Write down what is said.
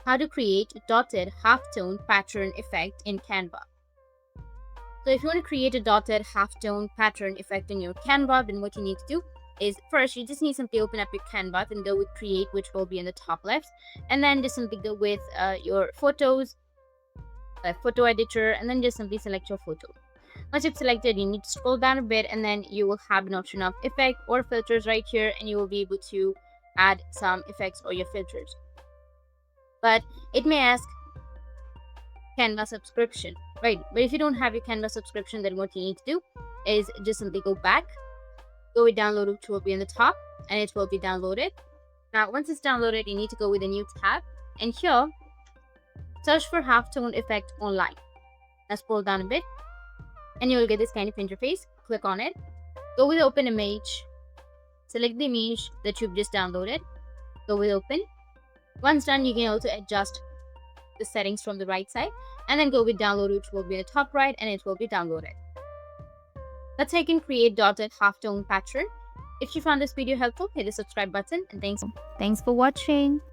how to create a dotted halftone pattern effect in Canva. So if you want to create a dotted halftone pattern effect in your Canva, then what you need to do is first you just need to simply open up your Canva and go with create, which will be in the top left, and then just simply go with your photos, photo editor, and then just simply select your photo. Once you've selected, you need to scroll down a bit, and then you will have an option of effect or filters right here, and you will be able to add some effects or your filters. But it may ask Canva subscription, right? But if you don't have your Canva subscription, then what you need to do is just simply go back, go with download, which will be in the top, and it will be downloaded. Now, once it's downloaded, you need to go with a new tab, and here, search for halftone effect online. Now scroll down a bit, and you will get this kind of interface. Click on it, go with open image, select the image that you've just downloaded, go with open. Once done, you can also adjust the settings from the right side, and then go with download, which will be in the top right, and it will be downloaded. That's how you can create dotted halftone pattern. If you found this video helpful, hit the subscribe button, and thanks for watching.